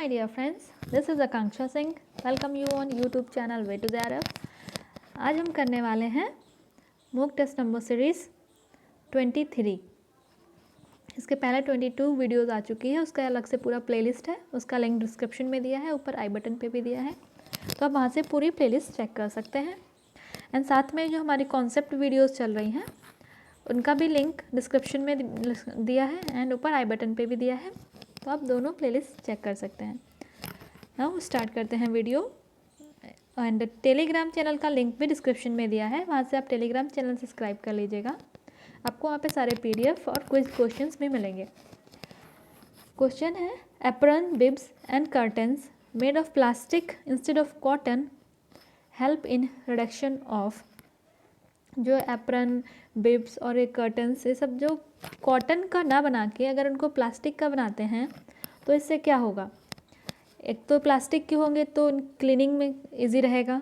my dear friends, this is Akanksha Singh. Welcome you on YouTube channel Way to the Arab. आज हम करने वाले हैं mock test number series 23। इसके पहले 22 वीडियोस आ चुकी है, उसका अलग से पूरा प्लेलिस्ट है, उसका लिंक डिस्क्रिप्शन में दिया है, ऊपर आई बटन पे भी दिया है, तो आप वहाँ से पूरी प्लेलिस्ट चेक कर सकते हैं। एंड साथ में जो हमारी कॉन्सेप्ट वीडियोस चल रही हैं उनका भी लिंक डिस्क्रिप्शन में दिया है एंड ऊपर आई बटन पे भी दिया है, तो आप दोनों प्लेलिस्ट चेक कर सकते हैं। नाउ स्टार्ट करते हैं वीडियो। एंड टेलीग्राम चैनल का लिंक भी डिस्क्रिप्शन में दिया है, वहाँ से आप टेलीग्राम चैनल सब्सक्राइब कर लीजिएगा। आपको वहाँ पे सारे PDF और क्विज क्वेश्चंस भी मिलेंगे। क्वेश्चन है apron bibs and curtains made of plastic instead of cotton help in reduction of. जो एप्रन बिब्स और ये कर्टन्स, ये सब जो कॉटन का ना बना के अगर उनको प्लास्टिक का बनाते हैं तो इससे क्या होगा। एक तो प्लास्टिक के होंगे तो क्लीनिंग में इजी रहेगा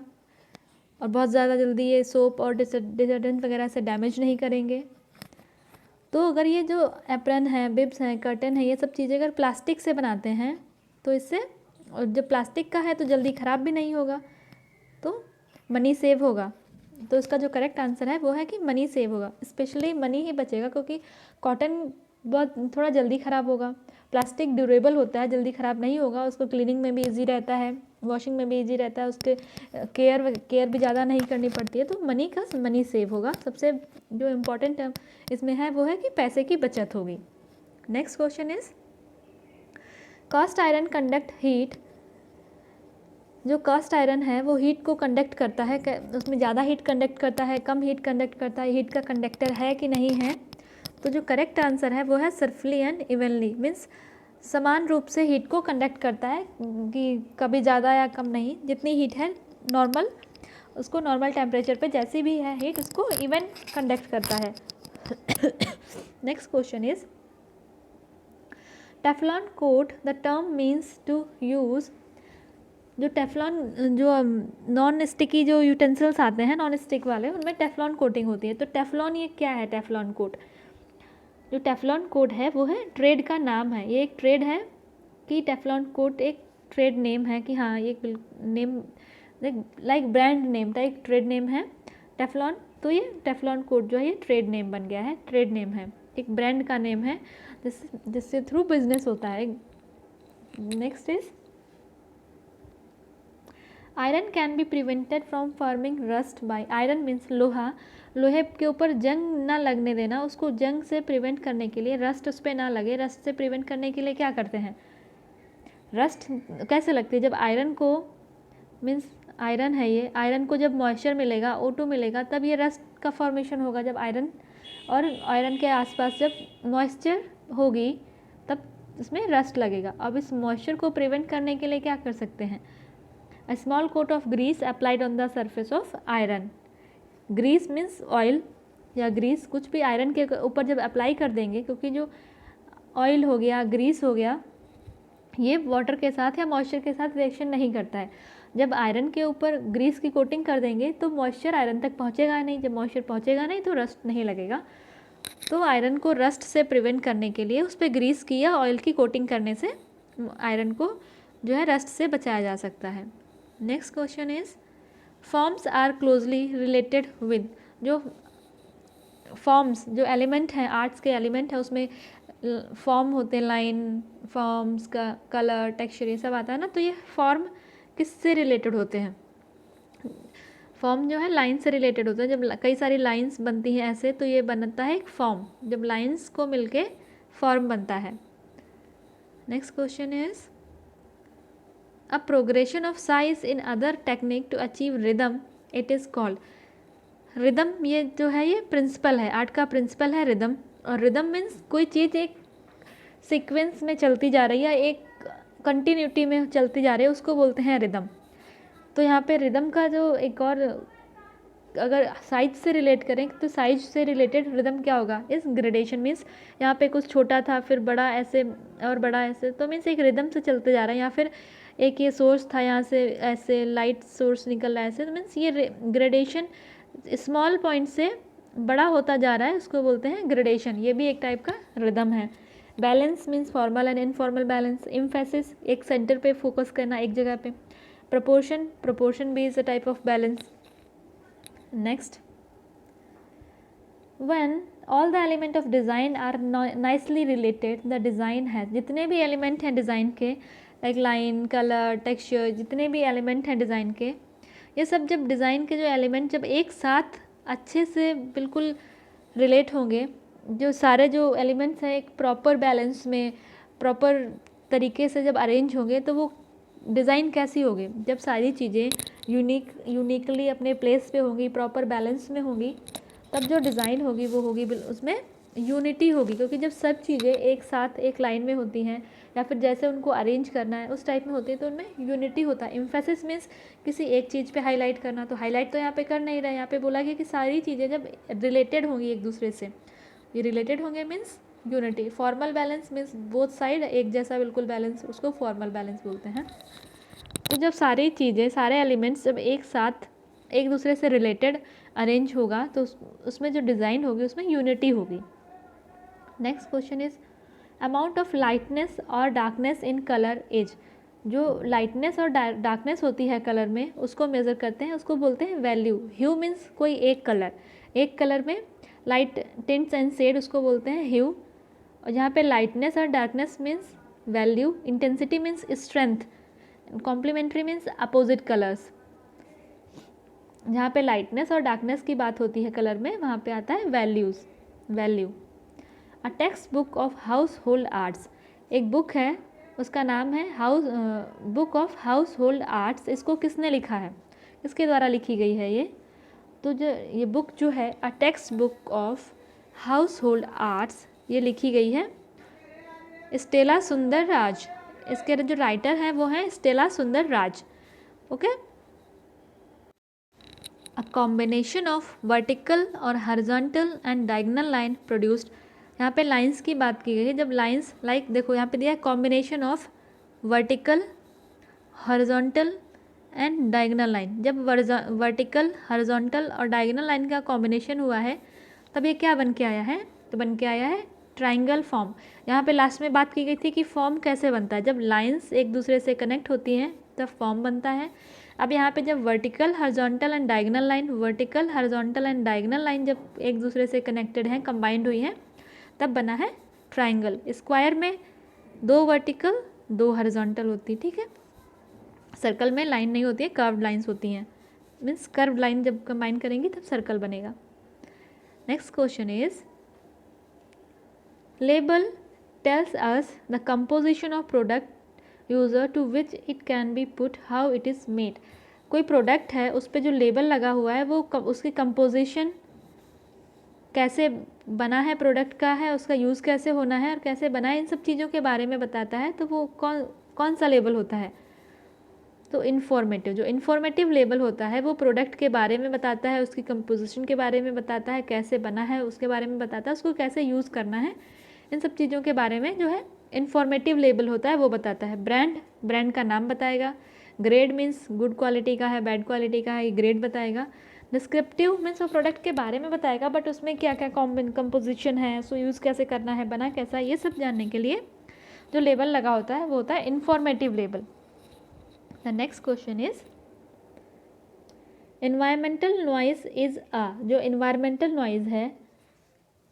और बहुत ज़्यादा जल्दी ये सोप और डिटर्जेंट वगैरह से डैमेज नहीं करेंगे। तो अगर ये जो एप्रन है, बिब्स हैं, कर्टन है, ये सब चीज़ें अगर प्लास्टिक से बनाते हैं तो इससे, और जब प्लास्टिक का है तो जल्दी ख़राब भी नहीं होगा, तो मनी सेव होगा। तो इसका जो करेक्ट आंसर है वो है कि मनी सेव होगा, स्पेशली मनी ही बचेगा, क्योंकि कॉटन बहुत थोड़ा जल्दी ख़राब होगा, प्लास्टिक ड्यूरेबल होता है, जल्दी ख़राब नहीं होगा, उसको क्लीनिंग में भी इजी रहता है, वॉशिंग में भी इजी रहता है, उसके केयर भी ज़्यादा नहीं करनी पड़ती है, तो मनी सेव होगा। सबसे जो इम्पोर्टेंट इसमें है वो है कि पैसे की बचत होगी। Next question is cast iron conduct heat. जो कास्ट आयरन है वो हीट को कंडक्ट करता है, उसमें ज़्यादा हीट कंडक्ट करता है, कम हीट कंडक्ट करता है, हीट का कंडक्टर है कि नहीं है। तो जो करेक्ट आंसर है वो है सर्फली एंड इवनली, मीन्स समान रूप से हीट को कंडक्ट करता है, कि कभी ज़्यादा या कम नहीं, जितनी हीट है नॉर्मल, उसको नॉर्मल टेम्परेचर पे जैसी भी है हीट उसको इवन कंडक्ट करता है। Next question is Teflon coat the term means to use. जो टेफ्लॉन, जो नॉन स्टिकी जो यूटेंसिल्स आते हैं नॉन स्टिक वाले, उनमें टेफ्लॉन कोटिंग होती है। तो टेफ्लॉन ये क्या है? टेफ्लॉन कोट, जो टेफ्लॉन कोट है वो है ट्रेड का नाम है, ये एक ट्रेड है कि टेफ्लॉन कोट एक ट्रेड नेम है, कि हाँ ये नेम लाइक ब्रांड नेम था, एक ट्रेड नेम है टेफ्लॉन। तो ये टेफ्लॉन कोट जो है ये ट्रेड नेम बन गया है, ट्रेड नेम है, एक ब्रांड का नेम है जिससे थ्रू बिजनेस होता है। Next is iron can be prevented from forming rust by. Iron means लोहा, लोहे के ऊपर जंग ना लगने देना, उसको जंग से प्रिवेंट करने के लिए, रस्ट उस पर ना लगे, रस्ट से प्रिवेंट करने के लिए क्या करते हैं? रस्ट कैसे लगती है? जब आयरन को, मीन्स आयरन है ये, आयरन को जब मॉइस्चर मिलेगा, O2 मिलेगा, तब ये रस्ट का फॉर्मेशन होगा। जब आयरन और आयरन के आसपास जब मॉइस्चर होगी तब इसमें रस्ट लगेगा। अब इस मॉइस्चर को प्रिवेंट करने के लिए क्या कर सकते हैं? A small coat of grease applied on the surface of iron. Grease means oil या ग्रीस, कुछ भी आयरन के ऊपर जब अप्लाई कर देंगे, क्योंकि जो ऑयल हो गया, ग्रीस हो गया, ये वाटर के साथ या मॉइस्चर के साथ रिएक्शन नहीं करता है। जब आयरन के ऊपर ग्रीस की कोटिंग कर देंगे तो मॉइस्चर आयरन तक पहुँचेगा नहीं, जब मॉइस्चर पहुँचेगा नहीं तो रस्ट नहीं लगेगा। तो आयरन को रस्ट से प्रिवेंट करने के लिए उस पर ग्रीस की या ऑयल की कोटिंग करने से आयरन को जो है रस्ट से बचाया जा सकता है। Next question is forms are closely related with. जो फॉर्म्स, जो एलिमेंट हैं, आर्ट्स के एलिमेंट है, उसमें फॉर्म होते हैं, लाइन फॉर्म्स का कलर, टेक्सचर, ये सब आता है ना। तो ये फॉर्म किससे रिलेटेड होते हैं? फॉर्म जो है लाइन से रिलेटेड होता है। जब कई सारी लाइंस बनती हैं ऐसे, तो ये बनता है एक फॉर्म, जब लाइंस को मिलके फॉर्म बनता है। Next question is A progression of size in other technique to achieve rhythm, it is called। Rhythm ये जो है ये प्रिंसिपल है, आर्ट का प्रिंसिपल है रिदम। और रिदम मीन्स कोई चीज़ एक सीक्वेंस में चलती जा रही है, एक कंटिन्यूटी में चलती जा रही है, उसको बोलते हैं रिदम। तो यहाँ पे रिदम का जो एक और, अगर साइज से रिलेट करें तो साइज से रिलेटेड रिदम क्या होगा? इस ग्रेडेशन मीन्स यहाँ पे कुछ छोटा था, फिर बड़ा ऐसे और बड़ा ऐसे, तो मीन्स एक रिदम से चलते जा रहा है। या फिर एक ये सोर्स था, यहाँ से ऐसे लाइट सोर्स निकल रहा है ऐसे, तो मीन्स ये ग्रेडेशन स्मॉल पॉइंट से बड़ा होता जा रहा है, उसको बोलते हैं ग्रेडेशन। ये भी एक टाइप का रिदम है। Balance means formal and informal balance. Emphasis, एक सेंटर पे फोकस करना, एक जगह पे. प्रपोर्शन, proportion भी is a type of balance. Next, when all the element of design are nicely related, the design has, जितने भी एलिमेंट हैं डिज़ाइन के, लाइक लाइन, कलर, टेक्सचर, जितने भी एलिमेंट हैं डिज़ाइन के, ये सब जब डिज़ाइन के जो एलिमेंट जब एक साथ अच्छे से बिल्कुल रिलेट होंगे, जो सारे जो एलिमेंट्स हैं एक प्रॉपर बैलेंस में, प्रॉपर तरीके से जब अरेंज होंगे, तो वो डिज़ाइन कैसी होगी? जब सारी चीज़ें यूनिकली अपने प्लेस पे होंगी, प्रॉपर बैलेंस में होंगी, तब जो डिज़ाइन होगी वो होगी उसमें यूनिटी होगी. क्योंकि जब सब चीज़ें एक साथ एक लाइन में होती हैं या फिर जैसे उनको अरेंज करना है उस टाइप में होती है, तो उनमें यूनिटी होता है. एम्फेसिस मीन्स किसी एक चीज़ पे हाईलाइट करना. तो हाईलाइट तो यहाँ पे कर नहीं रहा है, यहाँ पे बोला गया कि सारी चीज़ें जब रिलेटेड होंगी एक दूसरे से, ये रिलेटेड होंगे means unity. Formal balance means both side एक जैसा बिल्कुल बैलेंस, उसको फॉर्मल बैलेंस बोलते हैं. तो जब सारी चीज़ें, सारे एलिमेंट्स जब एक साथ एक दूसरे से रिलेटेड अरेंज होगा, तो उसमें जो डिज़ाइन होगी उसमें यूनिटी होगी. Next question is amount of lightness और डार्कनेस इन कलर इज. जो लाइटनेस और डार्कनेस होती है कलर में, उसको मेज़र करते हैं, उसको बोलते हैं वैल्यू. ह्यू मीन्स कोई एक कलर में लाइट टिंट्स एंड शेड, उसको बोलते हैं ह्यू. और जहाँ पे लाइटनेस और darkness means value. Intensity means strength. Complementary means opposite colours. जहाँ पे लाइटनेस और डार्कनेस की बात होती है कलर में, वहाँ पे आता है value. A text book of house hold arts. एक बुक है, उसका नाम है book of house hold arts. इसको किसने लिखा है, किसके द्वारा लिखी गई है ये? तो जो ये बुक जो है a text book of house hold arts, ये लिखी गई है स्टेला सुंदरराज. इसके जो राइटर हैं वो हैं Stella Sundararaj. Okay. A combination of vertical और horizontal and diagonal line produced. यहाँ पे लाइंस की बात की गई है. जब लाइंस लाइक देखो यहाँ पे दिया है combination of vertical, horizontal and diagonal line. जब वर्टिकल, हॉरिजॉन्टल और डायगोनल लाइन का कॉम्बिनेशन हुआ है, तब ये क्या बन के आया है? तो बन के आया है ट्राइंगल फॉर्म. यहाँ पे लास्ट में बात की गई थी कि फॉर्म कैसे बनता है. जब लाइंस एक दूसरे से कनेक्ट होती हैं तब फॉर्म बनता है. अब यहाँ पे जब vertical, horizontal and diagonal line जब एक दूसरे से कनेक्टेड हैं, कंबाइंड हुई हैं, तब बना है ट्राइंगल. स्क्वायर में 2 वर्टिकल 2 हॉरिजॉन्टल होती, ठीक है. सर्कल में लाइन नहीं होती है, कर्व्ड लाइंस होती हैं. मीन्स कर्व्ड लाइन जब कंबाइन करेंगी तब सर्कल बनेगा. Next question is label tells us the composition of product user to which it can be put, how it is made. कोई प्रोडक्ट है, उस पर जो लेबल लगा हुआ है वो उसकी कंपोजिशन कैसे बना है, प्रोडक्ट का है, उसका यूज़ कैसे होना है और कैसे बना है, इन सब चीज़ों के बारे में बताता है. तो वो कौन सा लेबल होता है? तो इन्फॉर्मेटिव. जो इन्फॉर्मेटिव लेबल होता है वो प्रोडक्ट के बारे में बताता है, उसकी कंपोजिशन के बारे में बताता है, कैसे बना है उसके बारे में बताता है, उसको कैसे यूज़ करना है, इन सब चीज़ों के बारे में जो है इन्फॉर्मेटिव लेबल होता है वो बताता है. ब्रांड का नाम बताएगा. ग्रेड मीन्स गुड क्वालिटी का है, बैड क्वालिटी का है, ये ग्रेड बताएगा. डिस्क्रिप्टिव मीन्स वो प्रोडक्ट के बारे में बताएगा, बट उसमें क्या क्या कंपोजिशन है, उसको यूज़ कैसे करना है, बना कैसा, ये सब जानने के लिए जो लेबल लगा होता है वो होता है informative label. The next question is environmental noise is a. जो एनवायरमेंटल नॉइज़ है,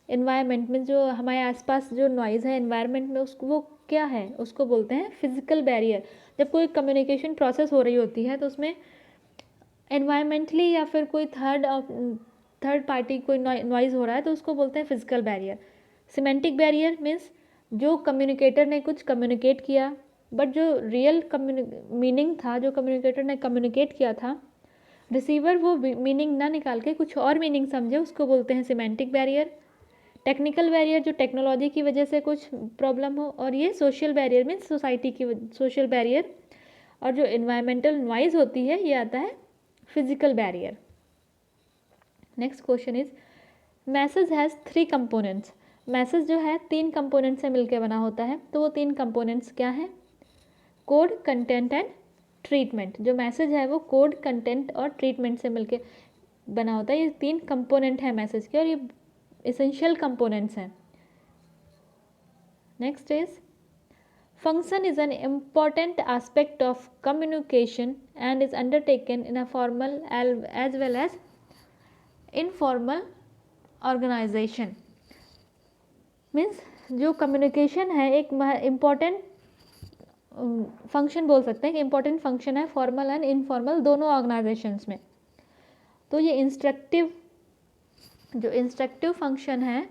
एनवायरनमेंट में जो हमारे आसपास जो नॉइज़ है एनवायरनमेंट में, उसको वो क्या है, उसको बोलते हैं फिजिकल बैरियर. जब कोई कम्युनिकेशन प्रोसेस हो रही होती है तो उसमें एनवायरमेंटली या फिर कोई थर्ड पार्टी कोई नॉइज़ हो रहा है तो उसको बोलते हैं physical barrier. Semantic barrier means जो कम्युनिकेटर ने कुछ कम्युनिकेट किया, बट जो रियल मीनिंग था, जो कम्युनिकेटर ने कम्युनिकेट किया था, रिसीवर वो मीनिंग ना निकाल के कुछ और मीनिंग समझे, उसको बोलते हैं सिमेंटिक बैरियर. टेक्निकल बैरियर जो टेक्नोलॉजी की वजह से कुछ प्रॉब्लम हो, और ये सोशल बैरियर मीन्स सोसाइटी की सोशल बैरियर. और जो इन्वायरमेंटल नॉइज़ होती है ये आता है physical barrier. Next question is message has 3 components. Message जो है 3 कंपोनेंट से मिलकर बना होता है. तो वो 3 कंपोनेंट्स क्या हैं? Code, content and treatment. जो मैसेज है वो कोड, कंटेंट और ट्रीटमेंट से मिलकर बना होता है. ये 3 कंपोनेंट हैं मैसेज के और ये एसेंशियल कंपोनेंट्स हैं. Next is function is an important aspect of communication and is undertaken in a formal as well as informal organization. Means जो कम्युनिकेशन है एक इम्पॉर्टेंट फंक्शन बोल सकते हैं कि इम्पॉर्टेंट फंक्शन है फॉर्मल एंड इनफॉर्मल दोनों ऑर्गेनाइजेशंस में. तो ये इंस्ट्रक्टिव फंक्शन है,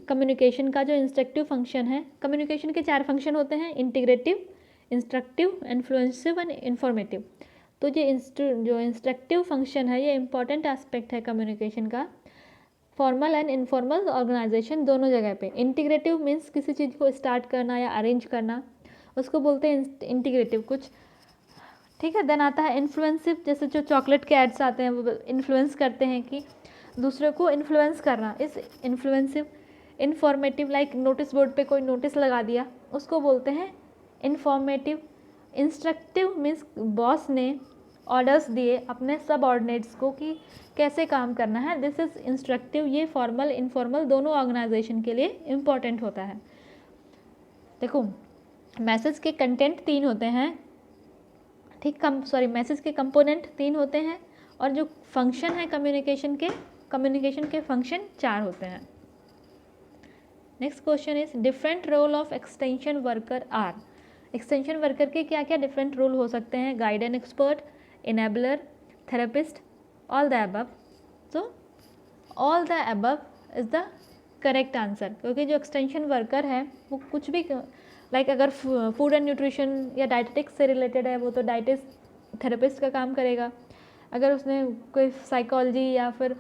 कम्युनिकेशन का जो इंस्ट्रक्टिव फंक्शन है. कम्युनिकेशन के 4 फंक्शन होते हैं, इंटीग्रेटिव, इंस्ट्रक्टिव, इन्फ्लुएंसिव एंड इन्फॉर्मेटिव. तो ये जो इंस्ट्रक्टिव फंक्शन है ये इंपॉर्टेंट एस्पेक्ट है कम्युनिकेशन का, फॉर्मल एंड इनफॉर्मल ऑर्गेनाइजेशन दोनों जगह पे. इंटीग्रेटिव मीन्स किसी चीज़ को स्टार्ट करना या अरेंज करना, उसको बोलते हैं इंटीग्रेटिव कुछ, ठीक है. देन आता है इन्फ्लुएंसिव, जैसे जो चॉकलेट के एड्स आते हैं वो इन्फ्लुएंस करते हैं कि दूसरे को इन्फ्लुएंस करना, इस इन्फ्लुएंसिव. इन्फॉर्मेटिव लाइक नोटिस बोर्ड पे कोई नोटिस लगा दिया, उसको बोलते हैं इन्फॉर्मेटिव. इंस्ट्रक्टिव मीन्स बॉस ने ऑर्डर्स दिए अपने सब ऑर्डिनेट्स को कि कैसे काम करना है, दिस इज़ इंस्ट्रक्टिव. ये फॉर्मल इनफॉर्मल दोनों ऑर्गेनाइजेशन के लिए इम्पॉर्टेंट होता है. देखो मैसेज के कंटेंट 3 होते हैं, ठीक, मैसेज के कंपोनेंट 3 होते हैं और जो फंक्शन है कम्युनिकेशन के फंक्शन 4 होते हैं. Next question is different role of extension worker are. Extension worker के क्या क्या डिफरेंट रोल हो सकते हैं? Guide and expert, enabler, therapist, all the above. तो all the above is the correct answer, क्योंकि जो एक्सटेंशन वर्कर है वो कुछ भी लाइक अगर फूड एंड न्यूट्रिशन या डाइटेटिक्स से रिलेटेड है वो तो डाइटिस्ट थेरेपिस्ट का काम करेगा. अगर उसने कोई साइकोलॉजी या फिर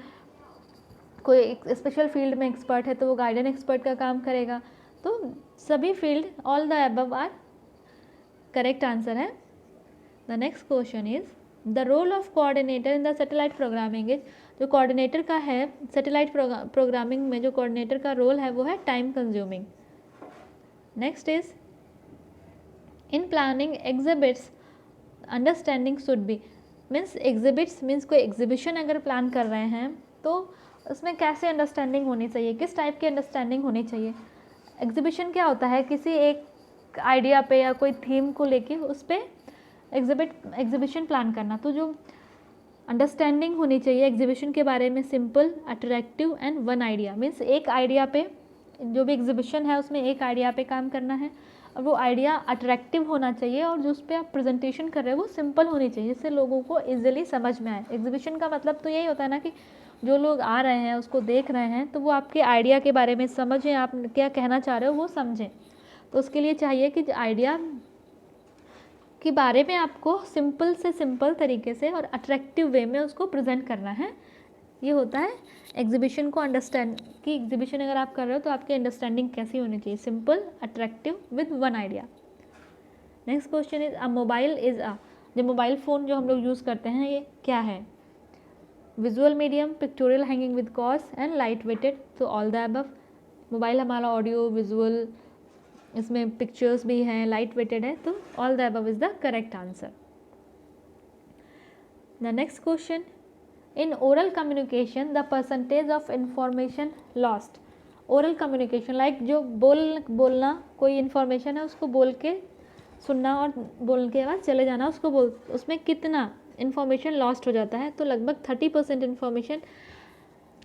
कोई स्पेशल फील्ड में एक्सपर्ट है तो वो गाइडेंस एक्सपर्ट का काम करेगा. तो सभी field all the above are correct answer है. The next question is the role of coordinator in the satellite programming is. जो कोऑर्डिनेटर का है सैटेलाइट प्रोग्रामिंग में, जो कोऑर्डिनेटर का रोल है वो है time consuming. Next is in planning exhibits understanding should be. Means exhibits means कोई एग्जिबिशन अगर प्लान कर रहे हैं तो उसमें कैसे अंडरस्टैंडिंग होनी चाहिए, किस टाइप की अंडरस्टैंडिंग होनी चाहिए. एग्जिबिशन क्या होता है? किसी एक आइडिया पे या कोई थीम को लेके उस पर एग्जिबिशन प्लान करना. तो जो अंडरस्टैंडिंग होनी चाहिए एग्जिबिशन के बारे में, simple, attractive and one idea. Means एक आइडिया पे, जो भी एग्जिबिशन है उसमें एक आइडिया पे काम करना है और वो आइडिया अट्रैक्टिव होना चाहिए और जो उस पर आप प्रेजेंटेशन कर रहे हो वो सिंपल होनी चाहिए जिससे लोगों को ईजिली समझ में आए. एग्जिबिशन का मतलब तो यही होता है ना कि जो लोग आ रहे हैं उसको देख रहे हैं तो वो आपके आइडिया के बारे में समझें, आप क्या कहना चाह रहे हो वो समझें. तो उसके लिए चाहिए कि आइडिया के बारे में आपको सिंपल से सिंपल तरीके से और अट्रैक्टिव वे में उसको प्रेजेंट करना है. ये होता है एग्जीबिशन को अंडरस्टैंड कि एग्जीबिशन अगर आप कर रहे हो तो आपकी अंडरस्टैंडिंग कैसी होनी चाहिए, simple, attractive, with one idea. Next question is a mobile is a. जो मोबाइल फ़ोन जो हम लोग यूज़ करते हैं ये क्या है? Visual medium, pictorial, hanging with cords and light weighted. तो ऑल द अबव. मोबाइल हमारा ऑडियो विजुअल, इसमें पिक्चर्स भी हैं, लाइट वेटेड है, तो all the above is the correct answer. The next question in oral communication the percentage of information lost. Oral communication like जो बोलना, कोई इन्फॉर्मेशन है उसको बोल के सुनना और बोल के बाद चले जाना, उसमें कितना इन्फॉर्मेशन लॉस्ट हो जाता है? तो लगभग 30% इन्फॉर्मेशन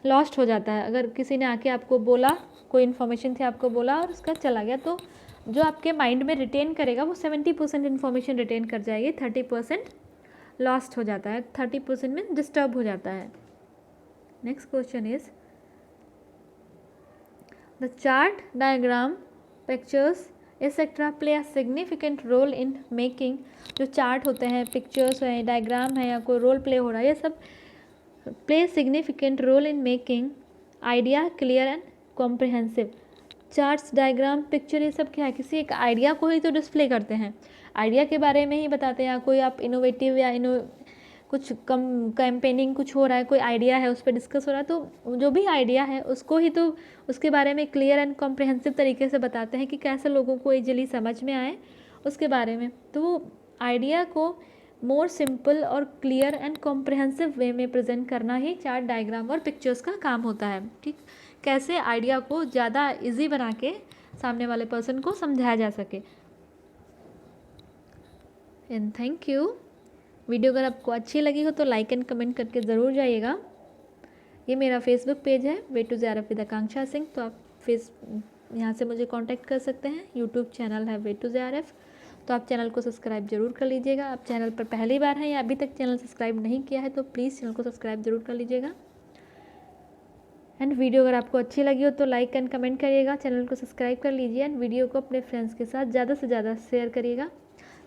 लॉस्ट हो जाता है. अगर किसी ने आके आपको बोला, कोई इन्फॉर्मेशन थी आपको बोला और उसका चला गया, तो जो आपके माइंड में रिटेन करेगा वो 70% इन्फॉर्मेशन रिटेन कर जाएगी, 30% लॉस्ट हो जाता है, 30% में डिस्टर्ब हो जाता है. Next question is the chart, diagram, pictures etcetera play a significant role in making. जो चार्ट होते हैं, पिक्चर्स हैं, डायग्राम है या कोई रोल प्ले हो रहा है, ये सब play significant role in making idea clear and comprehensive. Charts, diagram, picture, ये सब क्या है? किसी एक आइडिया को ही तो डिस्प्ले करते हैं, आइडिया के बारे में ही बताते हैं. या कोई आप इनोवेटिव या कुछ कैंपेनिंग कुछ हो रहा है, कोई आइडिया है उस पर डिस्कस हो रहा है, तो जो भी आइडिया है उसको ही तो उसके बारे में क्लियर एंड कॉम्प्रिहेंसिव तरीके से बताते हैं कि कैसे लोगों को इजीली समझ में आए उसके बारे में. तो वो आइडिया को मोर सिंपल और क्लियर एंड कॉम्प्रिहेंसिव वे में प्रेजेंट करना ही चार्ट, डायग्राम और पिक्चर्स का काम होता है. ठीक, कैसे आइडिया को ज़्यादा इजी बना के सामने वाले पर्सन को समझाया जा सके। And thank you. वीडियो अगर आपको अच्छी लगी हो तो लाइक एंड कमेंट करके ज़रूर जाइएगा। ये मेरा फेसबुक पेज है way to JRF with Akanksha Singh, तो आप यहाँ से मुझे कांटेक्ट कर सकते हैं। यूट्यूब चैनल है वे टू JRF, तो आप चैनल को सब्सक्राइब जरूर कर लीजिएगा। आप चैनल पर पहली बार हैं या अभी तक चैनल सब्सक्राइब नहीं किया है तो प्लीज़ चैनल को सब्सक्राइब जरूर कर लीजिएगा। एंड वीडियो अगर आपको अच्छी लगी हो तो लाइक एंड कमेंट करिएगा, चैनल को सब्सक्राइब कर लीजिए एंड वीडियो को अपने फ्रेंड्स के साथ ज़्यादा से ज़्यादा शेयर करिएगा।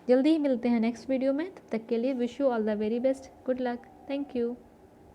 जल्दी ही मिलते हैं नेक्स्ट वीडियो में, तब तक के लिए wish you all the very best. Good luck. Thank you.